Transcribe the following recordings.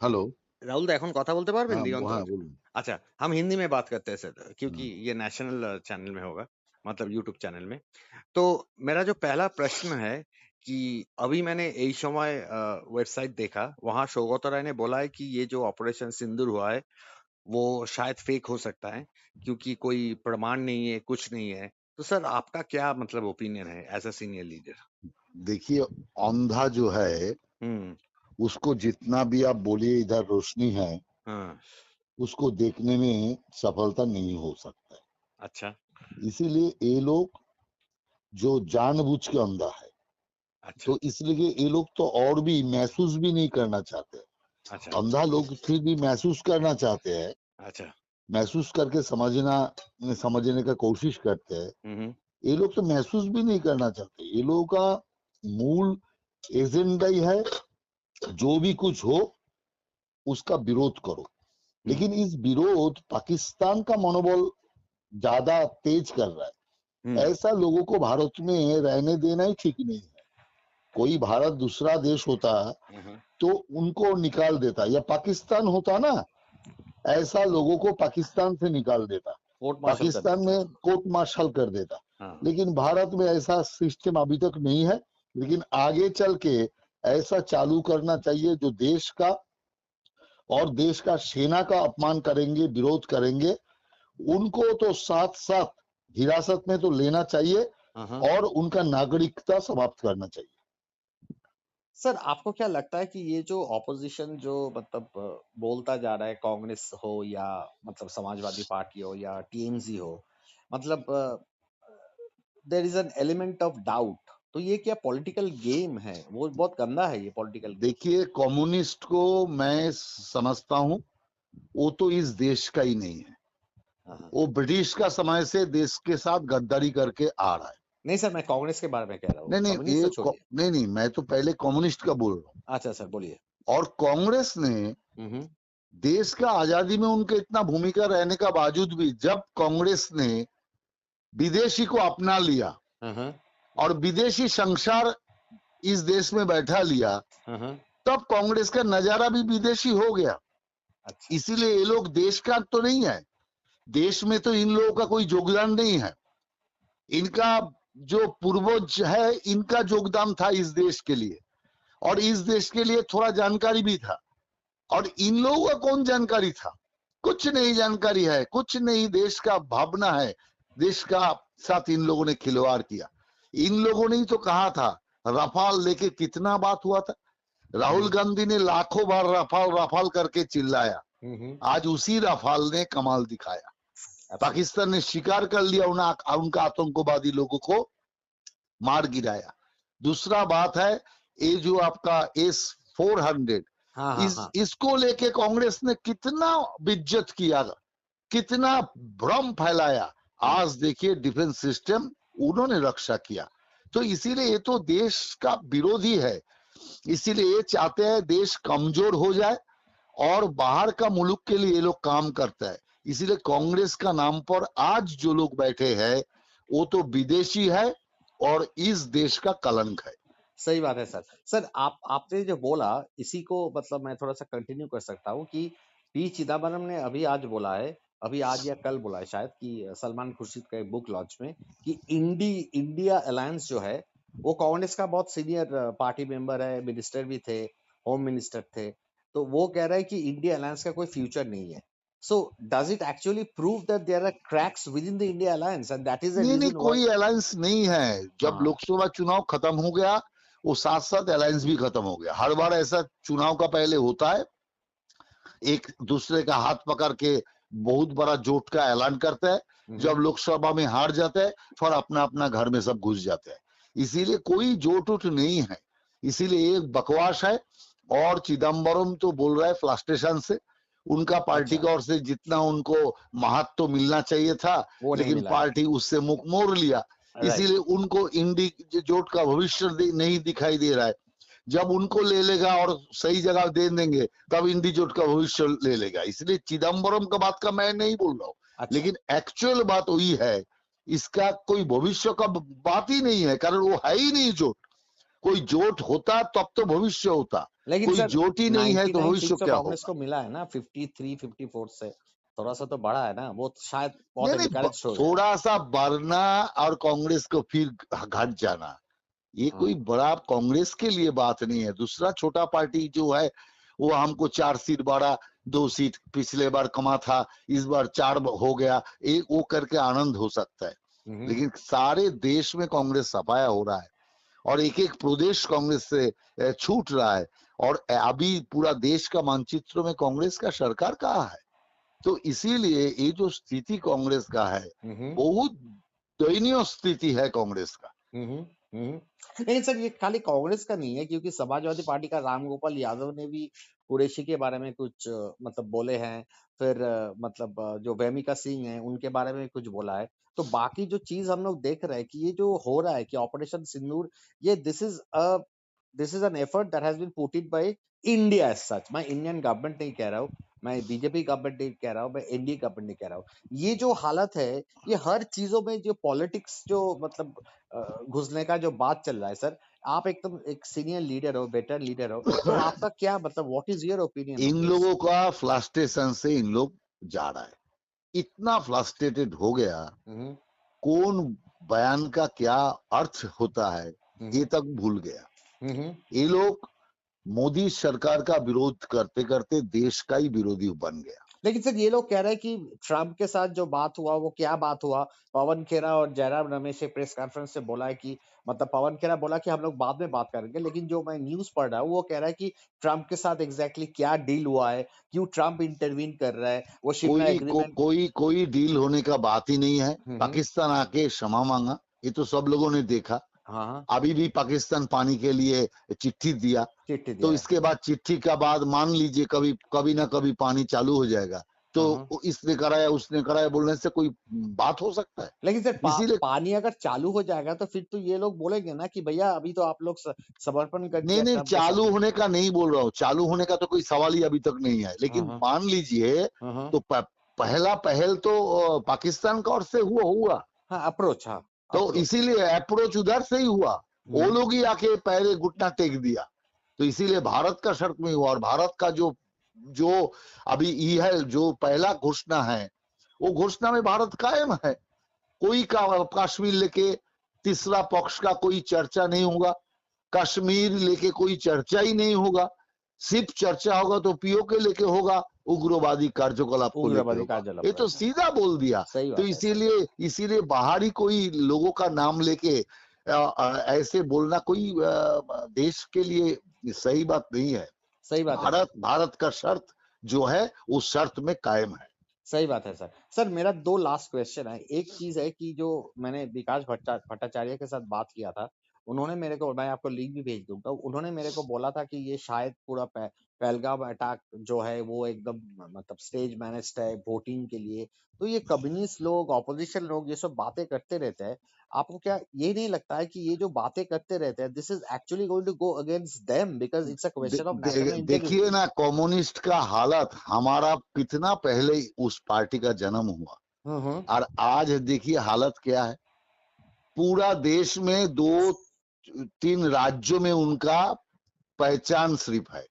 Hello. Rahul दा এখন কথা বলতে পারবেন हाँ, दिगंत? हाँ, बोलूँ। अच्छा, हम हिंदी में बात करते हैं सर, क्योंकि हुँ, ये नेशनल चैनल में होगा, मतलब यूट्यूब चैनल में। तो मेरा जो पहला प्रश्न है कि अभी मैंने এই সময় वेबसाइट देखा, वहाँ सौगत राय ने बोला है कि ये जो ऑपरेशन सिंदूर हुआ है, वो शायद फेक हो सकता है, क्योंकि कोई प्रमाण नहीं है, कुछ नहीं है। तो सर आपका क्या मतलब ओपिनियन है एज़ अ सीनियर लीडर? देखिए, अंधा जो है, हुँ, उसको जितना भी आप बोलिए इधर रोशनी है, हाँ, उसको देखने में सफलता नहीं हो सकता है। अच्छा, इसीलिए ये लोग जो जानबूझ के अंधा है, अच्छा, तो इसलिए ये लोग तो और भी महसूस भी नहीं करना चाहते। अच्छा, अंधा लोग फिर भी महसूस करना चाहते हैं, अच्छा। महसूस करके समझने का कोशिश करते हैं। हुँ, हुँ, ये लोग तो महसूस भी नहीं करना चाहते। ये लोगों का मूल एजेंडा ही है, जो भी कुछ हो उसका विरोध करो। हुँ, लेकिन इस विरोध पाकिस्तान का मनोबल ज्यादा तेज कर रहा हुँ, है। ऐसा लोगों को भारत में रहने देना ही ठीक नहीं है। कोई भारत दूसरा देश होता हुँ, हुँ। तो उनको निकाल देता, या पाकिस्तान होता ना, ऐसा लोगों को पाकिस्तान से निकाल देता, कोर्ट मार्शल कर पाकिस्तान देता। में कोर्ट मार्शल कर देता। हाँ, लेकिन भारत में ऐसा सिस्टम अभी तक नहीं है। लेकिन आगे चल के ऐसा चालू करना चाहिए, जो देश का और देश का सेना का अपमान करेंगे, विरोध करेंगे, उनको तो साथ साथ हिरासत में तो लेना चाहिए हाँ, हाँ। और उनका नागरिकता समाप्त करना चाहिए। सर आपको क्या लगता है कि ये जो ऑपोजिशन जो मतलब बोलता जा रहा है, कांग्रेस हो या मतलब समाजवादी पार्टी हो या टीएमसी हो, मतलब there is an element of doubt, तो ये क्या पॉलिटिकल गेम है? वो बहुत गंदा है ये पॉलिटिकल गेम। देखिए, कम्युनिस्ट को मैं समझता हूं, वो तो इस देश का ही नहीं है। हाँ, हाँ। वो ब्रिटिश का समय से देश के साथ गद्दारी करके आ रहा है। नहीं सर, मैं कांग्रेस के बारे में कह रहा हूँ, नहीं नहीं कम्युनिस्ट तो छोड़िए। नहीं नहीं, मैं तो पहले कम्युनिस्ट का बोल रहा अच्छा सर, बोलिए। हूँ। और कांग्रेस ने हम्म, देश का आजादी में उनके इतना भूमिका रहने का बावजूद भी, जब कांग्रेस ने विदेशी को अपना लिया हाँ, और विदेशी संसार इस देश में बैठा लिया, हाँ। तब कांग्रेस का नजारा भी विदेशी हो गया। अच्छा। इसीलिए ये लोग देश का तो नहीं है। देश में तो इन लोगों का कोई योगदान नहीं है। इनका जो पूर्वज है, इनका योगदान था इस देश के लिए, और इस देश के लिए थोड़ा जानकारी भी था। और इन लोगों का कौन जानकारी था? कुछ नहीं जानकारी है, कुछ नहीं देश का भावना है। देश का साथ इन लोगों ने खिलवाड़ किया। इन लोगों ने ही तो कहा था, रफाल लेके कितना बात हुआ था। राहुल हम्म, गांधी ने लाखों बार रफाल रफाल करके चिल्लाया। हम्म। आज उसी रफाल ने कमाल दिखाया। एब्सोल्युटली। पाकिस्तान ने स्वीकार कर लिया, उनका आतंकवादी लोगों को मार गिराया। दूसरा बात है, ये जो आपका S-400, हाँ, हाँ, इस हाँ। इसको लेके कांग्रेस ने कितना बिज्जत किया, कितना भ्रम फैलाया। हम्म। आज देखिए डिफेंस सिस्टम उन्होंने रक्षा किया। तो इसीलिए ये तो देश का विरोधी है। इसीलिए ये चाहते हैं देश कमजोर हो जाए, और बाहर का मुल्क के लिए ये लोग काम करता है। इसीलिए कांग्रेस का नाम पर आज जो लोग बैठे हैं, वो तो विदेशी है और इस देश का कलंक है। सही बात है सर। सर आपने जो बोला, इसी को मतलब मैं थोड़ा-सा कंटिन्यू कर सकता हूँ कि पी चिदम्बरम ने अभी आज बोला है, अभी आज या कल बोला है शायद कि सलमान खुर्शीद का एक बुक लॉन्च में कि इंडिया अलायंस जो है, वो कांग्रेस का बहुत सीनियर पार्टी मेंबर है, मिनिस्टर भी थे, होम मिनिस्टर थे। तो वो कह रहा है कि इंडिया अलायंस का कोई फ्यूचर नहीं है। So does it actually prove that there are cracks within the India alliance and that is the नहीं नहीं, रीज़न व्हाई। कोई अलायंस नहीं है। जब हाँ, लोकसभा चुनाव खत्म हो गया, वो साथ साथ अलायंस भी खत्म हो गया। हर बार ऐसा चुनाव का पहले होता है, एक दूसरे का हाथ पकड़ के बहुत बड़ा जोट का ऐलान करते हैं। हुँ, जब हुँ। लोकसभा में हार जाते हैं, फिर अपना अपना घर में सब घुस जाते हैं। इसीलिए कोई जोट उठ नहीं है। इसीलिए एक बकवास है। और चिदम्बरम तो बोल रहा है फ्रस्ट्रेशन से, उनका पार्टी अच्छा, की ओर से जितना उनको महत्व तो मिलना चाहिए था, वो नहीं लेकिन मिला है। पार्टी उससे मुख मोड़ लिया। राइट। इसीलिए उनको इंडी जोट का भविष्य नहीं दिखाई दे रहा है। जब उनको ले लेगा और सही जगह दे देंगे, तब इंडिजोट का भविष्य ले लेगा। इसलिए चिदम्बरम का बात का मैं नहीं बोल रहा हूँ, अच्छा, लेकिन एक्चुअल बात वही है। इसका कोई भविष्य का बात ही नहीं है, कारण वो है ही नहीं जोट। कोई जोट होता तब तो भविष्य होता, लेकिन कोई सर जोट ही नहीं है तो 99 भविष्य सीट तो क्या कांग्रेस होगा? को मिला है ना, 53 54 से थोड़ा सा तो बढ़ा है ना, वो शायद बहुत नहीं नहीं, एनकरेज हो गया। थोड़ा सा बढ़ना और कांग्रेस को फिर घट जाना, ये हाँ कोई बड़ा कांग्रेस के लिए बात नहीं है। दूसरा छोटा पार्टी जो है वो हमको 4 सीट बढ़ा, 2 सीट पिछले बार कमा था, इस बार 4 हो गया, एक वो करके आनंद हो सकता है। लेकिन सारे देश में कांग्रेस सफाया हो रहा है और एक एक प्रदेश कांग्रेस से छूट रहा है, और अभी पूरा देश का मानचित्र में कांग्रेस का सरकार कहाँ है। तो इसीलिए ये जो स्थिति कांग्रेस का है, बहुत दयनीय स्थिति है कांग्रेस का। नहीं सर, ये खाली कांग्रेस का नहीं है, क्योंकि समाजवादी पार्टी का रामगोपाल यादव ने भी कुरैशी के बारे में कुछ मतलब बोले हैं। फिर मतलब जो वेमिका सिंह है उनके बारे में कुछ बोला है। तो बाकी जो चीज हम लोग देख रहे हैं कि ये जो हो रहा है कि ऑपरेशन सिंदूर, ये this is an effort that has been put in by India as such. मैं इंडियन गवर्नमेंट नहीं कह रहा हूँ, मैं बीजेपी गवर्नमेंट नहीं कह रहा हूँ, मैं एनडीए गवर्नमेंट नहीं कह रहा हूँ। ये जो हालत है, ये हर चीजों में जो पॉलिटिक्स जो मतलब घुसने का जो बात चल रहा है सर, आप एकदम एक सीनियर लीडर हो, बेटर लीडर हो, तो आपका क्या मतलब, what is your opinion in on this? लोगों का फ्लस्ट्रेशन से इन लोग जा रहा है, इतना फ्लस्ट्रेटेड हो गया, कौन बयान का क्या अर्थ होता है ये तक भूल गया। ये लोग मोदी सरकार का विरोध करते करते देश का ही विरोधी बन गया। लेकिन सर ये लोग कह रहे हैं कि ट्रम्प के साथ जो बात हुआ वो क्या बात हुआ। पवन खेरा और जयराम रमेश ने प्रेस कॉन्फ्रेंस से बोला है कि मतलब पवन खेरा बोला कि हम लोग बाद में बात करेंगे, लेकिन जो मैं न्यूज पढ़ रहा हूँ वो कह रहा है कि ट्रम्प के साथ एग्जैक्टली क्या डील हुआ है, क्यों ट्रम्प इंटरवीन कर रहा है, वो शिमला एग्रीमेंट। कोई डील होने का बात ही नहीं है। पाकिस्तान आके क्षमा मांगा, ये तो सब लोगों ने देखा। हाँ अभी भी पाकिस्तान पानी के लिए चिट्ठी दिया, चिट्ठी तो दिया है। इसके बाद चिट्ठी का बाद मान लीजिए कभी कभी ना कभी पानी चालू हो जाएगा, तो इसने कराया उसने कराया बोलने से कोई बात हो सकता है? लेकिन सर इसीलिए पानी अगर चालू हो जाएगा तो फिर तो ये लोग बोलेंगे ना कि भैया अभी तो आप लोग समर्पण कर नहीं दिया नहीं, ट्रम्प के चालू सामने। होने का नहीं बोल रहा हूँ, चालू होने का तो कोई सवाल ही अभी तक नहीं है, लेकिन मान लीजिए तो पहला पहल तो पाकिस्तान का ओर से हुआ। हाँ अप्रोच, हाँ तो अप्रोच। इसीलिए अप्रोच उधर से ही हुआ, वो लोग ही आके पहले घुटना टेक दिया, तो इसीलिए भारत का शर्त में हुआ। और भारत का जो जो अभी ये है जो पहला घोषणा है, वो घोषणा में भारत कायम है। कोई कश्मीर लेके तीसरा पक्ष का कोई चर्चा नहीं होगा, कश्मीर लेके कोई चर्चा ही नहीं होगा, सिर्फ चर्चा होगा तो पीओके लेके होगा, उग्रवादी कार्यकलाप को लेके उग्रवादी होगा। कार्यकलाप ये तो पर, हाँ। सीधा बोल दिया। सही तो बात है, इसीलिए इसीलिए बाहरी कोई लोगों का नाम लेके ऐसे बोलना कोई देश के लिए सही बात नहीं है। सही बात है सर। भारत का शर्त जो है उस शर्त में कायम है। सही बात है सर। सर मेरा 2 लास्ट क्वेश्चन है। एक चीज है कि जो मैंने विकास भट्टाचार्य के साथ बात किया था, उन्होंने मेरे को, मैं आपको लिंक भी भेज दूंगा, उन्होंने मेरे को बोला था कि ये शायद पूरा पहलगाम अटैक जो है वो एकदम मतलब स्टेज मैनेज्ड है वोटिंग के लिए। तो ये कम्युनिस्ट लोग, ऑपोजिशन लोग ये सब बातें करते रहते हैं। आपको क्या ये नहीं लगता है कि ये जो बातें करते रहते हैं, this is actually going to go against them because it's a question of national integrity? देखिए ना, कम्युनिस्ट का हालत हमारा कितना पहले उस पार्टी का जन्म हुआ, और आज देखिए हालत क्या है। पूरा देश में 2-3 राज्यों में उनका पहचान सिर्फ है,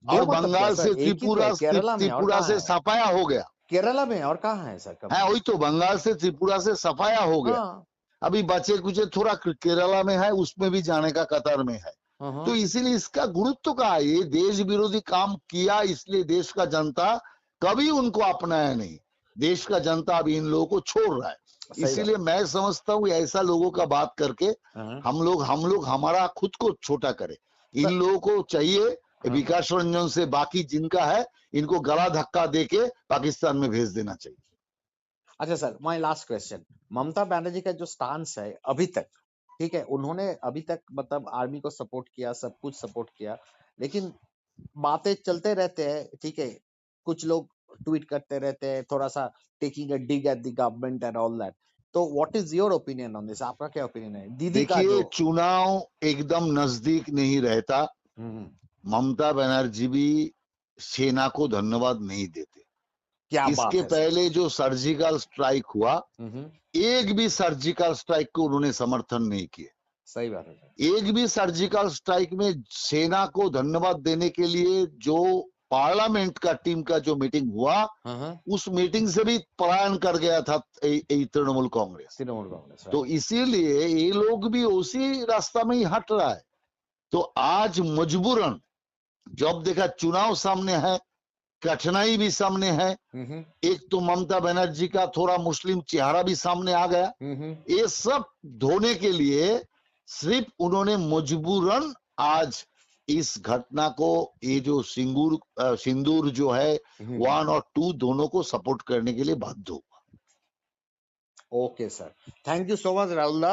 और मतलब क्या बंगाल सर, से एक ही तो है केरला में, और त्रिपुरा कहाँ से है? सफाया हो गया केरला में और कहाँ है सर है। कम्युनिस्ट? वही तो, बंगाल से त्रिपुरा से सफाया हो गया। हाँ अभी बचे कुछ थोड़ा केरला में है, उसमें भी जाने का कतार में है। तो इसीलिए इसका गुरुत्व का है, ये देश विरोधी काम किया, इसलिए देश का जनता कभी उनको अपनाया नहीं। देश का जनता अभी इन लोगों को छोड़ रहा है। इसीलिए मैं समझता हूँ ऐसा लोगों का बात करके हम लोग हमारा खुद को छोटा करें। इन लोगों को चाहिए विकास रंजन से बाकी जिनका है, इनको गला धक्का देके पाकिस्तान में भेज देना चाहिए। अच्छा sir, my last question, Mamata Banerjee का जो स्टांस है अभी तक, ठीक है, उन्होंने अभी तक मतलब आर्मी को सपोर्ट किया, सब कुछ सपोर्ट किया, लेकिन बातें चलते रहते हैं, ठीक है, कुछ लोग ट्वीट करते रहते हैं, थोड़ा सा taking a dig at the government and all that. तो what is your opinion on this? आपका क्या ओपिनियन है दीदी का देखिए, जो? चुनाव एकदम नजदीक नहीं रहता, ममता बनर्जी भी सेना को धन्यवाद नहीं देते। क्या बात इसके है सर। पहले जो सर्जिकल स्ट्राइक हुआ, एक भी सर्जिकल स्ट्राइक को उन्होंने समर्थन नहीं किए। सही बात है सर। एक भी सर्जिकल स्ट्राइक में सेना को धन्यवाद देने के लिए जो पार्लियामेंट का टीम का जो मीटिंग हुआ, उस मीटिंग से भी पलायन कर गया था तृणमूल कांग्रेस। तृणमूल कांग्रेस, तो इसीलिए ये लोग भी उसी रास्ता में ही हट रहा है। तो आज मजबूरन जब देखा चुनाव सामने है, कठिनाई भी सामने है, एक तो ममता बनर्जी का थोड़ा मुस्लिम चेहरा भी सामने आ गया, ये सब धोने के लिए सिर्फ उन्होंने मजबूरन आज इस घटना को, ये जो सिंदूर जो है 1 और 2 दोनों को सपोर्ट करने के लिए बाध्य हुआ। Okay sir, thank you so much Rahul दा।